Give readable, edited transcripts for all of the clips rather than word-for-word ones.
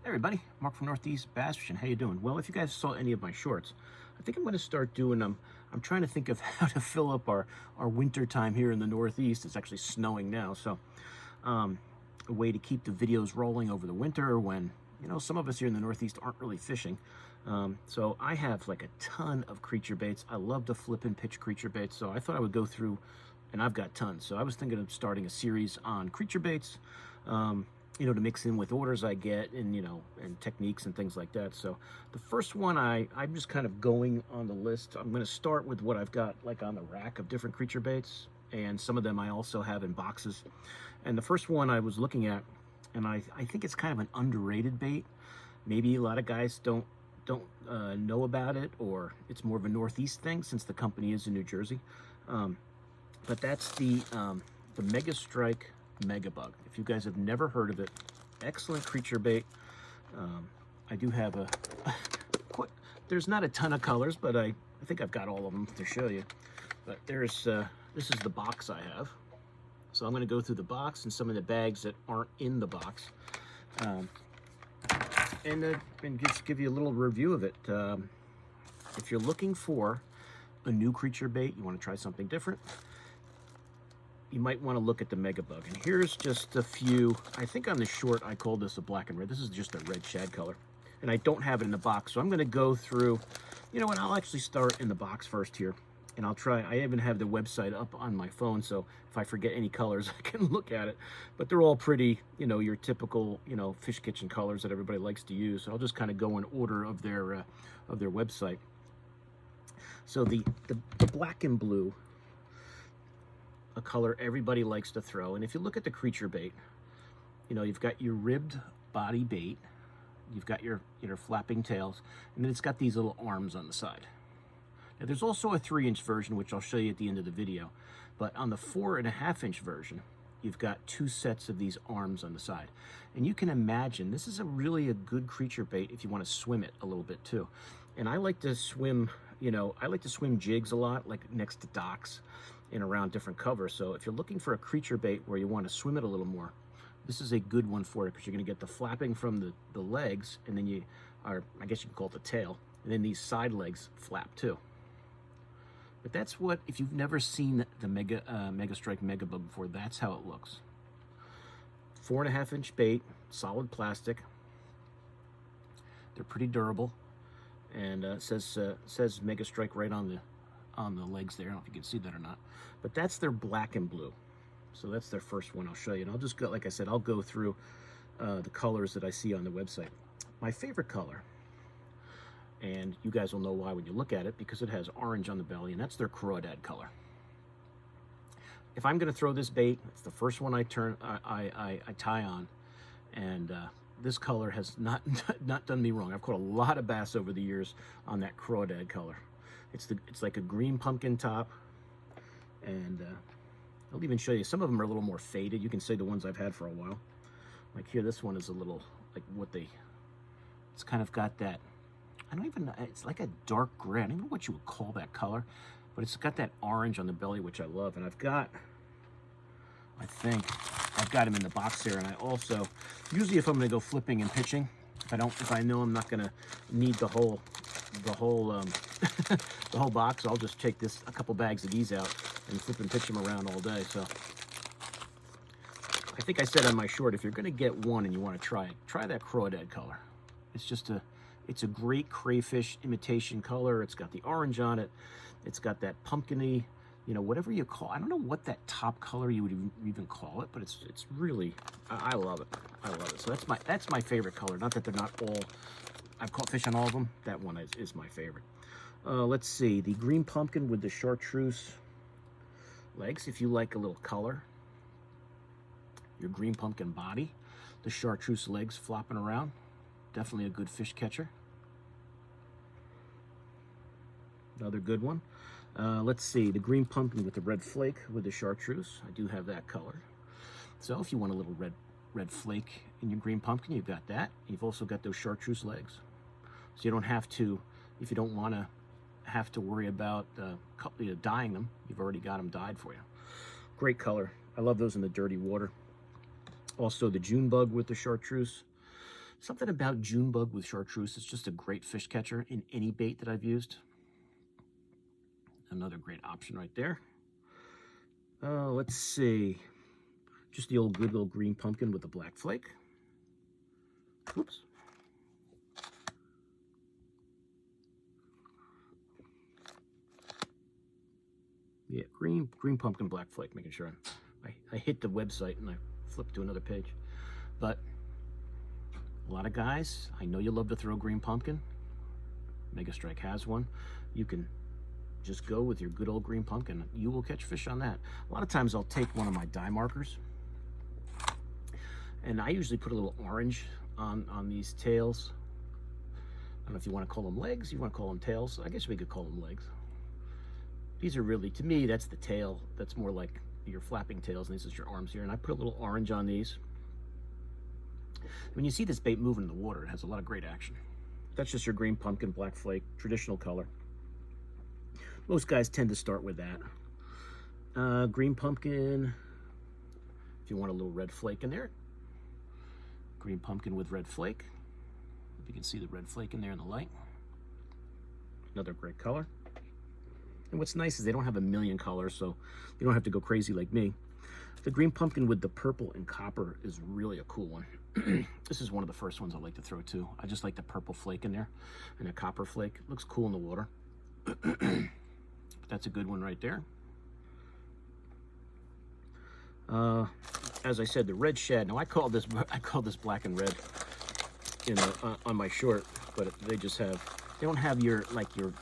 Hey everybody, Mark from Northeast Bass Fishing. How you doing? Well, if you guys saw any of my shorts, I think I'm going to start doing them. I'm trying to think of how to fill up our winter time here in the Northeast. It's actually snowing now, so a way to keep the videos rolling over the winter when, some of us here in the Northeast aren't really fishing. So I have like a ton of creature baits. I love to flip and pitch creature baits, so I thought I would go through, and I've got tons. So I was thinking of starting a series on creature baits. To mix in with orders I get and, and techniques and things like that. So the first one I'm just kind of going on the list. I'm going to start with what I've got like on the rack of different creature baits, and some of them I also have in boxes. And the first one I was looking at, and I think it's kind of an underrated bait. Maybe a lot of guys don't know about it, or it's more of a Northeast thing since the company is in New Jersey. But that's the Mega Strike Megabug. If you guys have never heard of it, excellent creature bait. I do have there's not a ton of colors, but I think I've got all of them to show you. But there's this is the box I have. So I'm going to go through the box and some of the bags that aren't in the box, and just give you a little review of it. If you're looking for a new creature bait, you want to try something different, you might want to look at the Megabug. And here's just a few. I think on the short I called this a black and red. This is just a red shad color, and I don't have it in the box, so I'm going to go through, and I'll actually start in the box first here, and I'll try. I even have the website up on my phone, so if I forget any colors I can look at it. But they're all pretty, your typical, fish kitchen colors that everybody likes to use. So I'll just kind of go in order of their website. So the black and blue, a color everybody likes to throw. And if you look at the creature bait, you've got your ribbed body bait, you've got your flapping tails, and then it's got these little arms on the side. Now there's also a 3-inch version, which I'll show you at the end of the video, but on the 4.5-inch version, you've got 2 sets of these arms on the side. And you can imagine this is really a good creature bait if you want to swim it a little bit too. And I like to swim, I like to swim jigs a lot, like next to docks and around different cover. So if you're looking for a creature bait where you want to swim it a little more, this is a good one for it, because you're going to get the flapping from the legs, and then I guess you can call it the tail, and then these side legs flap too. But that's what, if you've never seen the Mega Strike Megabug before, that's how it looks. 4.5-inch bait, solid plastic. They're pretty durable, and it says Mega Strike right on the legs there. I don't know if you can see that or not, but that's their black and blue. So that's their first one I'll show you. And I'll just go, like I said, I'll go through the colors that I see on the website. My favorite color, and you guys will know why when you look at it, because it has orange on the belly, and that's their crawdad color. If I'm going to throw this bait, it's the first one I tie on, and this color has not done me wrong. I've caught a lot of bass over the years on that crawdad color. It's like a green pumpkin top, and I'll even show you. Some of them are a little more faded. You can see the ones I've had for a while. Like here, this one is a little like it's kind of got that, I don't even know, it's like a dark gray. I don't even know what you would call that color, but it's got that orange on the belly, which I love. And I think I've got them in the box here. And I also, usually if I'm going to go flipping and pitching, if I know I'm not going to need the whole the whole box, I'll just take a couple bags of these out and flip and pitch them around all day. So I think I said on my short, if you're going to get one and you want to try that crawdad color. It's a great crayfish imitation color. It's got the orange on it. It's got that pumpkiny, whatever you call. I don't know what that top color you would even call it, but it's really, I love it. I love it. So that's my favorite color. Not that they're not all. I've caught fish on all of them. That one is my favorite. Let's see, the green pumpkin with the chartreuse legs. If you like a little color, your green pumpkin body, the chartreuse legs flopping around. Definitely a good fish catcher. Another good one. Let's see, the green pumpkin with the red flake with the chartreuse. I do have that color. So if you want a little red flake in your green pumpkin, you've got that. You've also got those chartreuse legs. So you don't have to, if you don't want to have to worry about dyeing them, you've already got them dyed for you. Great color. I love those in the dirty water. Also the June bug with the chartreuse. Something about June bug with chartreuse. It's just a great fish catcher in any bait that I've used. Another great option right there. Let's see. Just the old good old green pumpkin with the black flake. Oops. Yeah, green pumpkin, black flake, making sure I hit the website and I flipped to another page. But a lot of guys, I know you love to throw green pumpkin. Mega Strike has one. You can just go with your good old green pumpkin. You will catch fish on that. A lot of times I'll take one of my dye markers, and I usually put a little orange on these tails. I don't know if you want to call them legs, you want to call them tails. I guess we could call them legs. These are really, to me, that's the tail. That's more like your flapping tails, and this is your arms here. And I put a little orange on these. When you see this bait moving in the water, it has a lot of great action. That's just your green pumpkin, black flake, traditional color. Most guys tend to start with that. Green pumpkin, if you want a little red flake in there. Green pumpkin with red flake. If you can see the red flake in there in the light. Another great color. And what's nice is they don't have a million colors, so you don't have to go crazy like me. The green pumpkin with the purple and copper is really a cool one. This is one of the first ones I like to throw too. I just like the purple flake in there and the copper flake. It looks cool in the water. That's a good one right there. As I said, the red shad. Now I call this black and red on my short, but they just have. They don't have your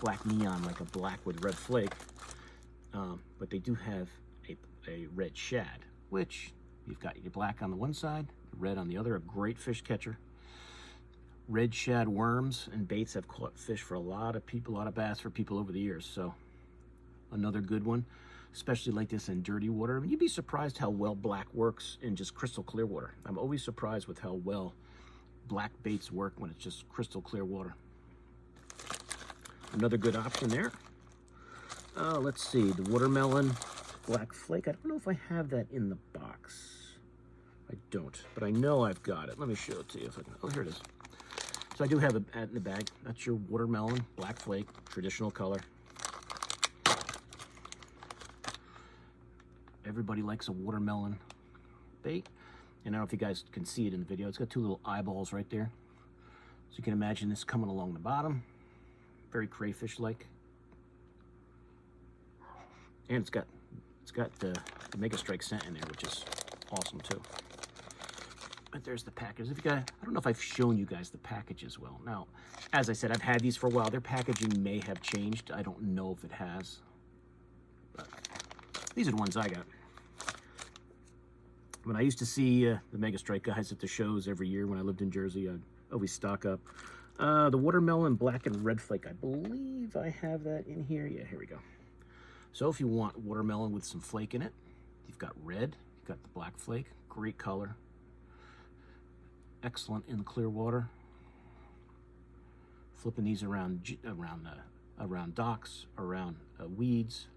black neon, like a black with red flake, but they do have a red shad, which you've got your black on the one side, red on the other. A great fish catcher. Red shad worms and baits have caught fish for a lot of people, a lot of bass for people over the years. So another good one, especially like this in dirty water. I mean, you'd be surprised how well black works in just crystal clear water. I'm always surprised with how well black baits work when it's just crystal clear water. Another good option there. Let's see, the watermelon black flake. I don't know if I have that in the box. I don't, but I know I've got it. Let me show it to you if I can. Oh, here it is. So I do have it in the bag. That's your watermelon black flake, traditional color. Everybody likes a watermelon bait. And I don't know if you guys can see it in the video. It's got two little eyeballs right there. So you can imagine this coming along the bottom. Very crayfish-like. And it's got the Mega Strike scent in there, which is awesome too. But there's the package. If you guys, I don't know if I've shown you guys the package as well. Now, as I said, I've had these for a while. Their packaging may have changed. I don't know if it has. But these are the ones I got. When I used to see the Mega Strike guys at the shows every year when I lived in Jersey, I'd always stock up. The watermelon black and red flake. I believe I have that in here. Yeah, here we go. So if you want watermelon with some flake in it, you've got red, you've got the black flake. Great color. Excellent in clear water. Flipping these around docks, around weeds,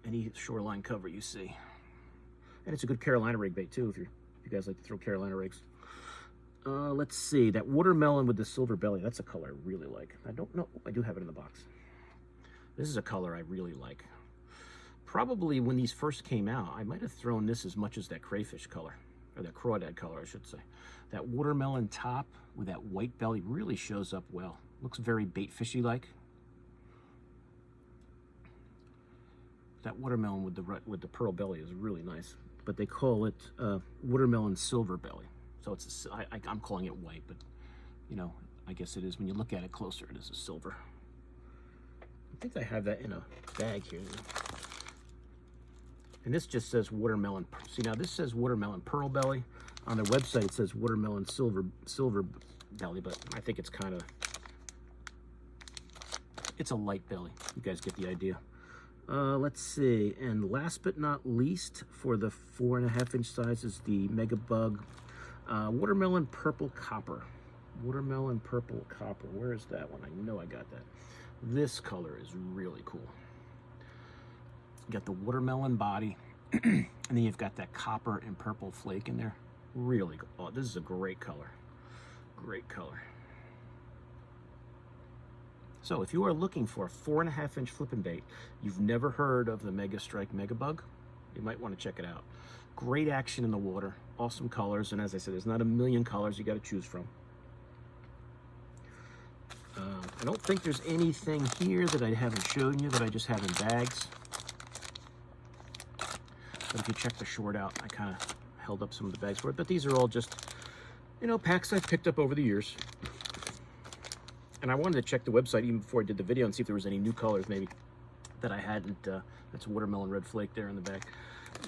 any shoreline cover you see. And it's a good Carolina rig bait too, if you guys like to throw Carolina rigs. Let's see, that watermelon with the silver belly. That's a color I really like. I don't know. I do have it in the box. This is a color I really like. Probably when these first came out, I might have thrown this as much as that crayfish color. Or that crawdad color, I should say. That watermelon top with that white belly really shows up well. Looks very bait fishy-like. That watermelon with the pearl belly is really nice. But they call it watermelon silver belly. So it's I'm calling it white, but you know, I guess it is. When you look at it closer, it is a silver. I think I have that in a bag here. And this just says watermelon. See, now this says watermelon pearl belly. On their website, it says watermelon silver belly, but I think it's kind of, it's a light belly. You guys get the idea. Let's see. And last but not least, for the 4.5-inch size is the Mega Bug watermelon purple copper. Watermelon purple copper. Where is that one? I know I got that. This color is really cool. You got the watermelon body, and then you've got that copper and purple flake in there. Really, oh, this is a great color. Great color. So if you are looking for a 4.5-inch flipping bait, you've never heard of the Mega Strike Mega Bug, you might want to check it out. Great action in the water, awesome colors, and as I said, there's not a million colors you got to choose from. I don't think there's anything here that I haven't shown you that I just have in bags. But if you check the short out, I kind of held up some of the bags for it. But these are all just, you know, packs I've picked up over the years. And I wanted to check the website even before I did the video and see if there was any new colors maybe that I hadn't. That's watermelon red flake there in the back.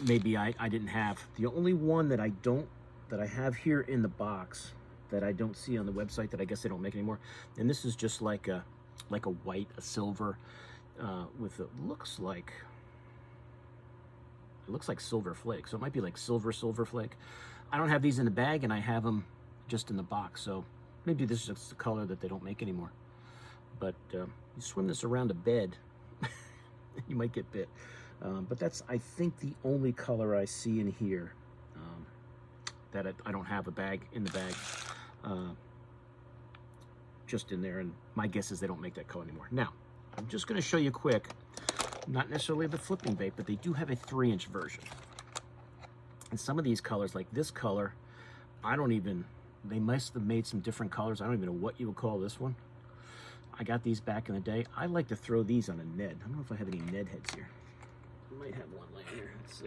Maybe I didn't have. The only one that I have here in the box that I don't see on the website, that I guess they don't make anymore. And this is just like a white, a silver, with it looks like silver flake. So it might be like silver flake. I don't have these in the bag, and I have them just in the box. So maybe this is just the color that they don't make anymore. But you swim this around a bed, you might get bit. But that's, I think, the only color I see in here that I don't have a bag in the bag. Just in there, and my guess is they don't make that color anymore. Now, I'm just going to show you quick, not necessarily the flipping bait, but they do have a 3-inch version. And some of these colors, like this color, they must have made some different colors. I don't even know what you would call this one. I got these back in the day. I like to throw these on a Ned. I don't know if I have any Ned heads here. I might have one laying here. Let's see.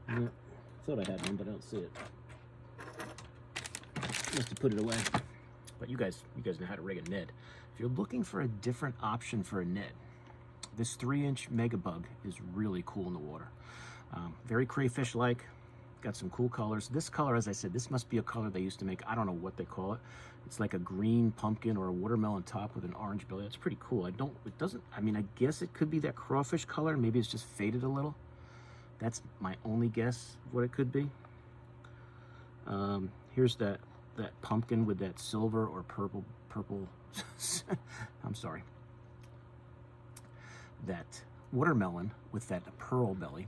Yeah, I thought I had one, but I don't see it. Must have put it away. But you guys know how to rig a Ned. If you're looking for a different option for a Ned, this 3-inch Mega Bug is really cool in the water. Very crayfish-like. Got some cool colors. This color, as I said, this must be a color they used to make. I don't know what they call it. It's like a green pumpkin or a watermelon top with an orange belly. It's pretty cool. I mean, I guess it could be that crawfish color. Maybe it's just faded a little. That's my only guess of what it could be. Here's that pumpkin with that silver or purple, I'm sorry. That watermelon with that pearl belly,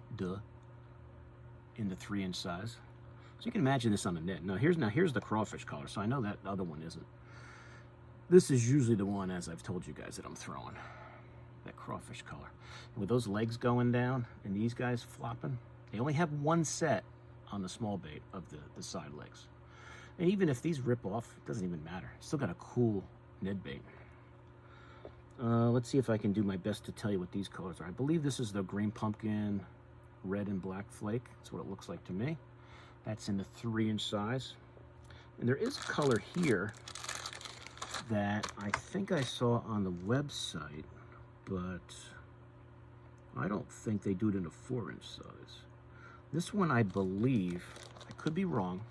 in the 3-inch size. So you can imagine this on the net. Now here's the crawfish color, so I know that other one isn't. This is usually the one, as I've told you guys, that I'm throwing. That crawfish color. And with those legs going down and these guys flopping, they only have one set on the small bait of the side legs. And even if these rip off, it doesn't even matter. Still got a cool Ned bait. Let's see if I can do my best to tell you what these colors are. I believe this is the green pumpkin, red and black flake. That's what it looks like to me. That's in the 3-inch size. And there is a color here that I think I saw on the website, but I don't think they do it in a 4-inch size. This one, I believe, I could be wrong.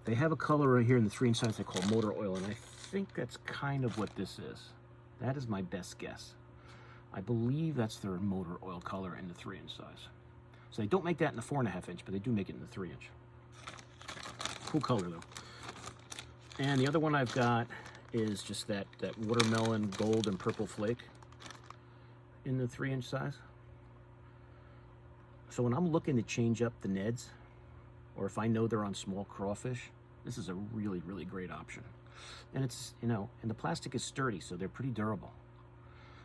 They have a color right here in the 3-inch size they call motor oil, and I think that's kind of what this is. That is my best guess. I believe that's their motor oil color in the 3-inch size. So they don't make that in the 4.5-inch, but they do make it in the 3-inch. Cool color though. And the other one I've got is just that watermelon gold and purple flake in the 3-inch size. So when I'm looking to change up the Neds, or if I know they're on small crawfish, this is a really, really great option. And it's, and the plastic is sturdy, so they're pretty durable.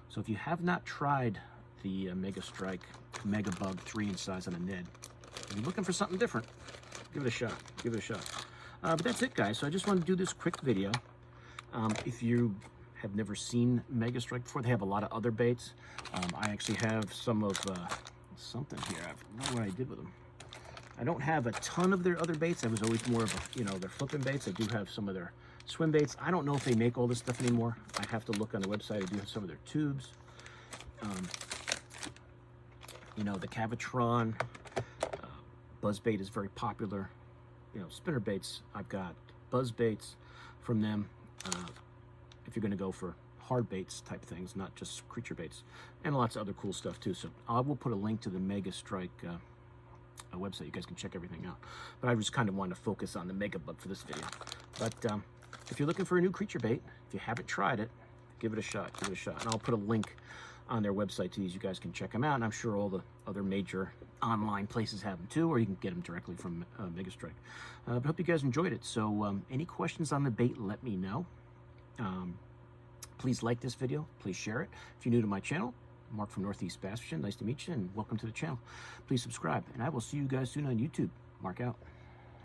So if you have not tried the Mega Strike Mega Bug 3-inch size on a Ned, if you're looking for something different, give it a shot. Give it a shot. But that's it, guys. So I just want to do this quick video. If you have never seen Mega Strike before, they have a lot of other baits. I actually have some of something here. I don't know what I did with them. I don't have a ton of their other baits. I was always more of a, their flipping baits. I do have some of their swim baits. I don't know if they make all this stuff anymore. I have to look on the website. I do have some of their tubes. The Cavitron buzz bait is very popular. Spinner baits, I've got buzz baits from them. If you're going to go for hard baits type things, not just creature baits, and lots of other cool stuff too. So I will put a link to the Mega Strike website. You guys can check everything out. But I just kind of wanted to focus on the Mega Bug for this video. But if you're looking for a new creature bait, if you haven't tried it, give it a shot. Give it a shot. And I'll put a link on their website to these. You guys can check them out, and I'm sure all the other major online places have them too, or you can get them directly from Megastrike. But hope you guys enjoyed it. So any questions on the bait, let me know. Please like this video. Please share it. If you're new to my channel, Mark from Northeast Bass Fishing, nice to meet you, and welcome to the channel. Please subscribe, and I will see you guys soon on YouTube. Mark out.